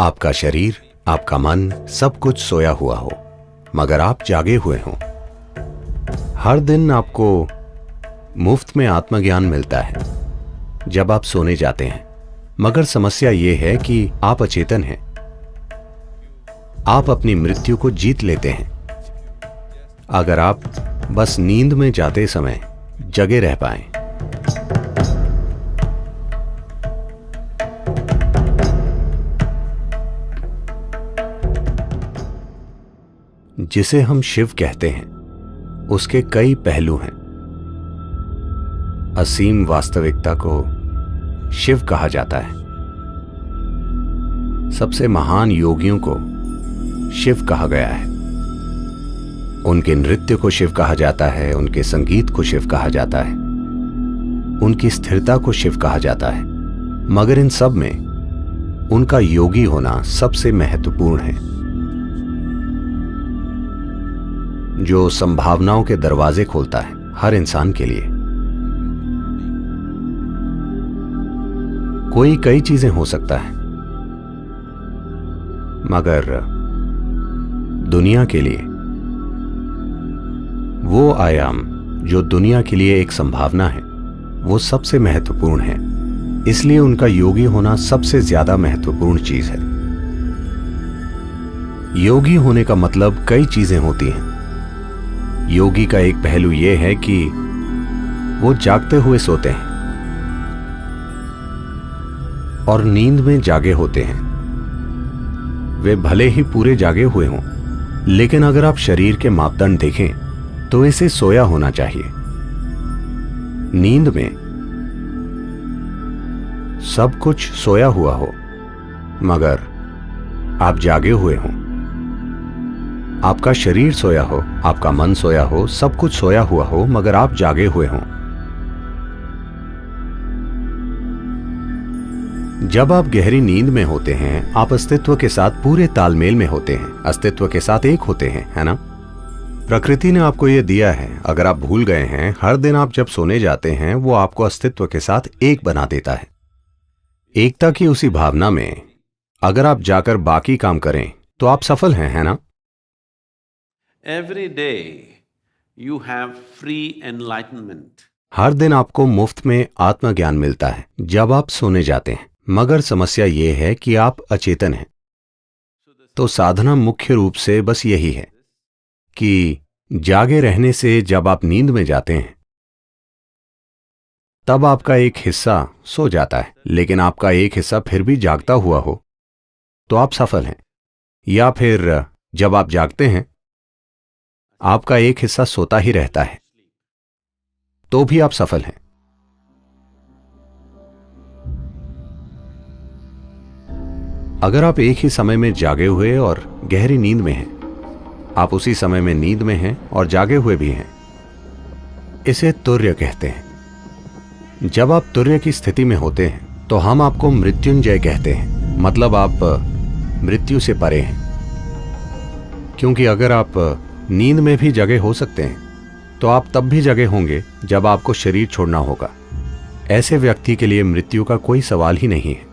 आपका शरीर, आपका मन, सब कुछ सोया हुआ हो, मगर आप जागे हुए हों। हर दिन आपको मुफ्त में आत्मज्ञान मिलता है जब आप सोने जाते हैं, मगर समस्या यह है कि आप अचेतन हैं। आप अपनी मृत्यु को जीत लेते हैं अगर आप बस नींद में जाते समय जगे रह पाएं। जिसे हम शिव कहते हैं, उसके कई पहलू हैं। असीम वास्तविकता को शिव कहा जाता है। सबसे महान योगियों को शिव कहा गया है। उनके नृत्य को शिव कहा जाता है, उनके संगीत को शिव कहा जाता है, उनकी स्थिरता को शिव कहा जाता है। मगर इन सब में उनका योगी होना सबसे महत्वपूर्ण है, जो संभावनाओं के दरवाजे खोलता है हर इंसान के लिए। कोई कई चीजें हो सकता है, मगर दुनिया के लिए वो आयाम जो दुनिया के लिए एक संभावना है, वो सबसे महत्वपूर्ण है। इसलिए उनका योगी होना सबसे ज्यादा महत्वपूर्ण चीज है। योगी होने का मतलब कई चीजें होती हैं। योगी का एक पहलू यह है कि वो जागते हुए सोते हैं और नींद में जागे होते हैं। वे भले ही पूरे जागे हुए हों, लेकिन अगर आप शरीर के मापदंड देखें तो इसे सोया होना चाहिए। नींद में सब कुछ सोया हुआ हो, मगर आप जागे हुए हों। आपका शरीर सोया हो, आपका मन सोया हो, सब कुछ सोया हुआ हो, मगर आप जागे हुए हों। जब आप गहरी नींद में होते हैं, आप अस्तित्व के साथ पूरे तालमेल में होते हैं, अस्तित्व के साथ एक होते हैं, है ना? प्रकृति ने आपको यह दिया है। अगर आप भूल गए हैं, हर दिन आप जब सोने जाते हैं, वो आपको अस्तित्व के साथ एक बना देता है। एकता की उसी भावना में अगर आप जाकर बाकी काम करें तो आप सफल हैं, है ना? Every day you have free enlightenment. हर दिन आपको मुफ्त में आत्मज्ञान मिलता है जब आप सोने जाते हैं, मगर समस्या यह है कि आप अचेतन हैं। तो साधना मुख्य रूप से बस यही है कि जागे रहने से जब आप नींद में जाते हैं, तब आपका एक हिस्सा सो जाता है, लेकिन आपका एक हिस्सा फिर भी जागता हुआ हो तो आप सफल हैं। या फिर जब आप जागते हैं, आपका एक हिस्सा सोता ही रहता है, तो भी आप सफल हैं। अगर आप एक ही समय में जागे हुए और गहरी नींद में हैं, आप उसी समय में नींद में हैं और जागे हुए भी हैं, इसे तुर्य कहते हैं। जब आप तुर्य की स्थिति में होते हैं तो हम आपको मृत्युंजय कहते हैं, मतलब आप मृत्यु से परे हैं। क्योंकि अगर आप नींद में भी जगे हो सकते हैं, तो आप तब भी जगे होंगे जब आपको शरीर छोड़ना होगा। ऐसे व्यक्ति के लिए मृत्यु का कोई सवाल ही नहीं है,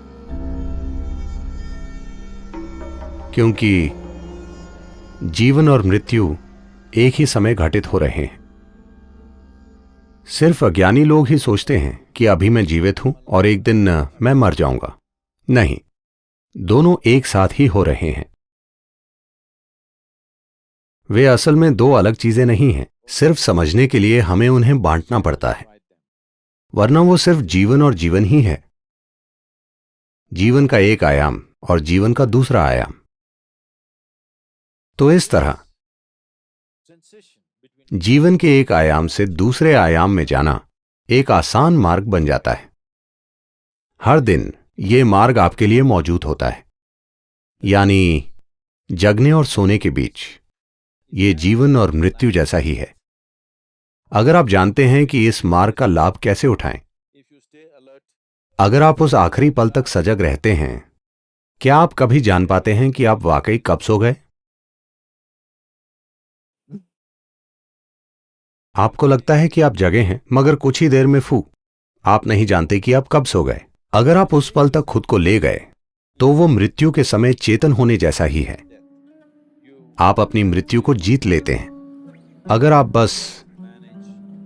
क्योंकि जीवन और मृत्यु एक ही समय घटित हो रहे हैं। सिर्फ अज्ञानी लोग ही सोचते हैं कि अभी मैं जीवित हूं और एक दिन मैं मर जाऊंगा। नहीं, दोनों एक साथ ही हो रहे हैं। वे असल में दो अलग चीजें नहीं हैं। सिर्फ समझने के लिए हमें उन्हें बांटना पड़ता है, वरना वो सिर्फ जीवन और जीवन ही है। जीवन का एक आयाम और जीवन का दूसरा आयाम। तो इस तरह जीवन के एक आयाम से दूसरे आयाम में जाना एक आसान मार्ग बन जाता है। हर दिन ये मार्ग आपके लिए मौजूद होता है, यानी जगने और सोने के बीच। ये जीवन और मृत्यु जैसा ही है। अगर आप जानते हैं कि इस मार्ग का लाभ कैसे उठाएं, अगर आप उस आखिरी पल तक सजग रहते हैं, क्या आप कभी जान पाते हैं कि आप वाकई कब सो गए? आपको लगता है कि आप जगे हैं, मगर कुछ ही देर में आप नहीं जानते कि आप कब सो गए। अगर आप उस पल तक खुद को ले गए तो वो मृत्यु के समय चेतन होने जैसा ही है। आप अपनी मृत्यु को जीत लेते हैं अगर आप बस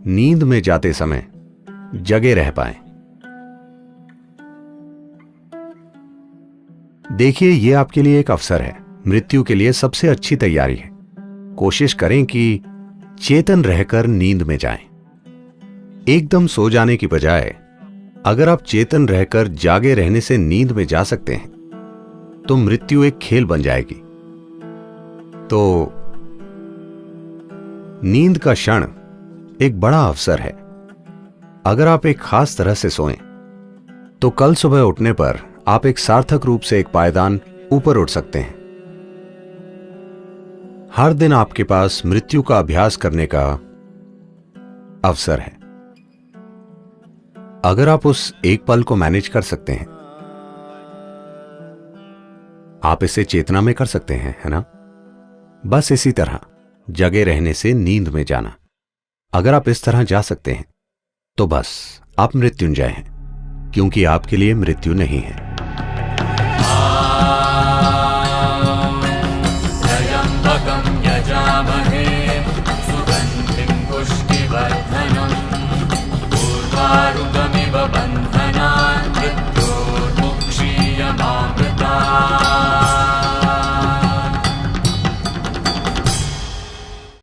नींद में जाते समय जगे रह पाएं। देखिए, यह आपके लिए एक अवसर है, मृत्यु के लिए सबसे अच्छी तैयारी है। कोशिश करें कि चेतन रहकर नींद में जाएं। एकदम सो जाने की बजाय अगर आप चेतन रहकर जागे रहने से नींद में जा सकते हैं तो मृत्यु एक खेल बन जाएगी। तो नींद का क्षण एक बड़ा अवसर है। अगर आप एक खास तरह से सोएं तो कल सुबह उठने पर आप एक सार्थक रूप से एक पायदान ऊपर उठ सकते हैं। हर दिन आपके पास मृत्यु का अभ्यास करने का अवसर है। अगर आप उस एक पल को मैनेज कर सकते हैं, आप इसे चेतना में कर सकते हैं, है ना? बस इसी तरह जगे रहने से नींद में जाना। अगर आप इस तरह जा सकते हैं तो बस आप मृत्युंजय हैं, क्योंकि आपके लिए मृत्यु नहीं है।